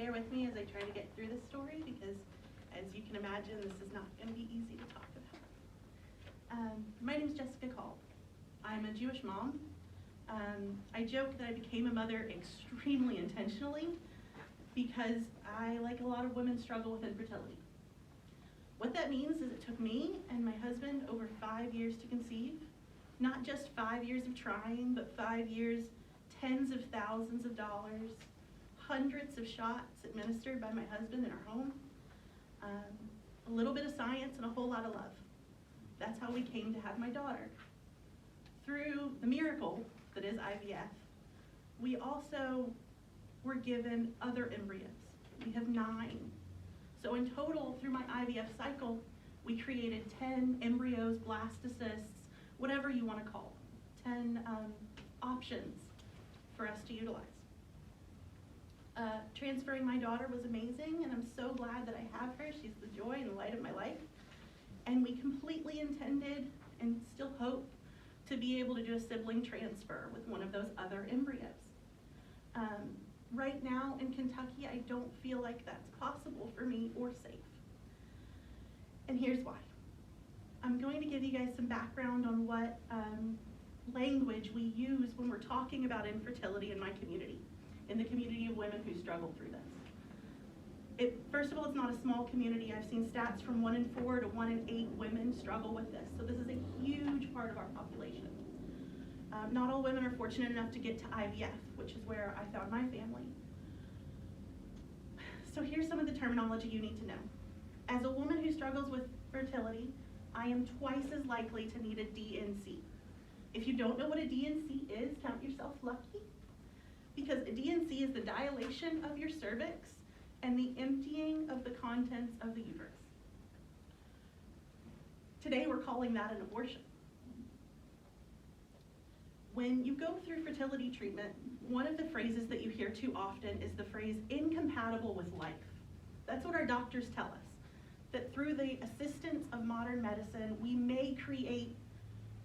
bear with me as I try to get through this story because, as you can imagine, this is not going to be easy to talk about. My name is Jessica Call. I'm a Jewish mom. I joke that I became a mother extremely intentionally because I, like a lot of women, struggle with infertility. What that means is it took me and my husband over 5 years to conceive. Not just 5 years of trying, but 5 years, tens of thousands of dollars, hundreds of shots administered by my husband in our home, a little bit of science and a whole lot of love. That's how we came to have my daughter. Through the miracle that is IVF, we also were given other embryos. We have 9. So in total, through my IVF cycle, we created 10 embryos, blastocysts, whatever you want to call them, 10 options for us to utilize. Transferring my daughter was amazing, and I'm so glad that I have her. She's the joy and the light of my life. And we completely intended and still hope to be able to do a sibling transfer with one of those other embryos. Right now in Kentucky, I don't feel like that's possible for me or safe. And here's why. I'm going to give you guys some background on what language we use when we're talking about infertility in my community, in the community of women who struggle through this. First of all, it's not a small community. I've seen stats from 1 in 4 to 1 in 8 women struggle with this. So this is a huge part of our population. Not all women are fortunate enough to get to IVF, which is where I found my family. So here's some of the terminology you need to know. As a woman who struggles with fertility, I am twice as likely to need a D&C. If you don't know what a D&C is, count yourself lucky, because a D&C is the dilation of your cervix and the emptying of the contents of the uterus. Today we're calling that an abortion. When you go through fertility treatment, one of the phrases that you hear too often is the phrase incompatible with life. That's what our doctors tell us, that through the assistance of modern medicine, we may create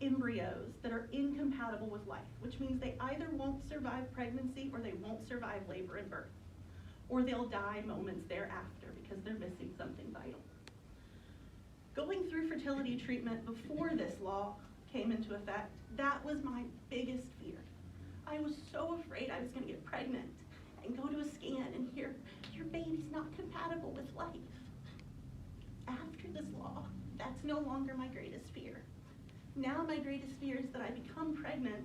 embryos that are incompatible with life, which means they either won't survive pregnancy or they won't survive labor and birth, or they'll die moments thereafter because they're missing something vital. Going through fertility treatment before this law came into effect, that was my biggest fear. I was so afraid I was going to get pregnant and go to a scan and hear, your baby's not compatible with life. After this law, that's no longer my greatest fear. Now my greatest fear is that I become pregnant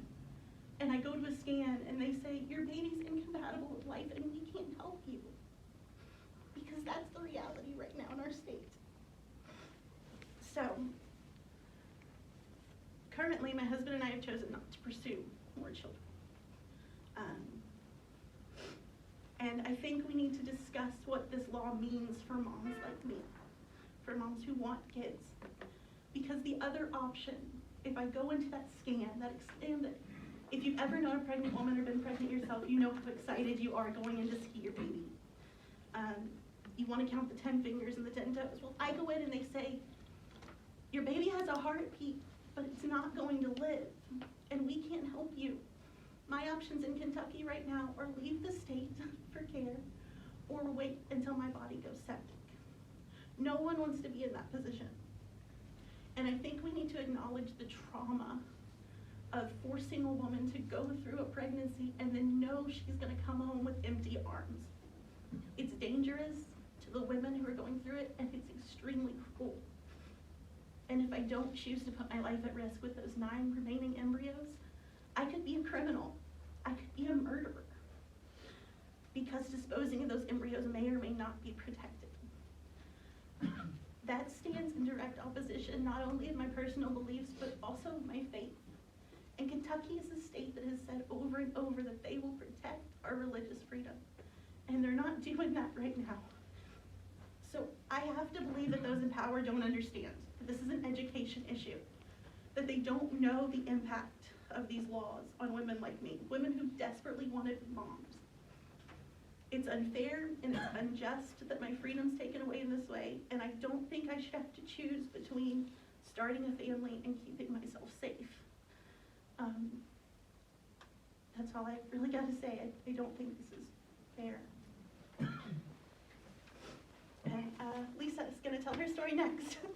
and I go to a scan and they say, your baby's incompatible with life and we can't help you. Because that's the reality right now in our state. So, currently my husband and I have chosen not to pursue more children. And I think we need to discuss what this law means for moms like me, for moms who want kids. Because the other option, if I go into that scan, if you've ever known a pregnant woman or been pregnant yourself, you know how excited you are going in to see your baby. You want to count the 10 fingers and the 10 toes. Well, I go in and they say, your baby has a heartbeat, but it's not going to live, and we can't help you. My options in Kentucky right now are leave the state for care or wait until my body goes septic. No one wants to be in that position. And I think we need to acknowledge the trauma of forcing a woman to go through a pregnancy and then know she's going to come home with empty arms. It's dangerous to the women who are going through it, and it's extremely cruel. And if I don't choose to put my life at risk with those 9 remaining embryos, I could be a criminal. I could be a murderer. Because disposing of those embryos may or may not be protected. That stands in direct opposition not only of my personal beliefs, but also my faith. And Kentucky is a state that has said over and over that they will protect our religious freedom. And they're not doing that right now. So I have to believe that those in power don't understand that this is an education issue, that they don't know the impact of these laws on women like me, women who desperately wanted moms. It's unfair and it's unjust that my freedom's taken away in this way, and I don't think I should have to choose between starting a family and keeping myself safe. That's all I really got to say. I don't think this is fair. story next.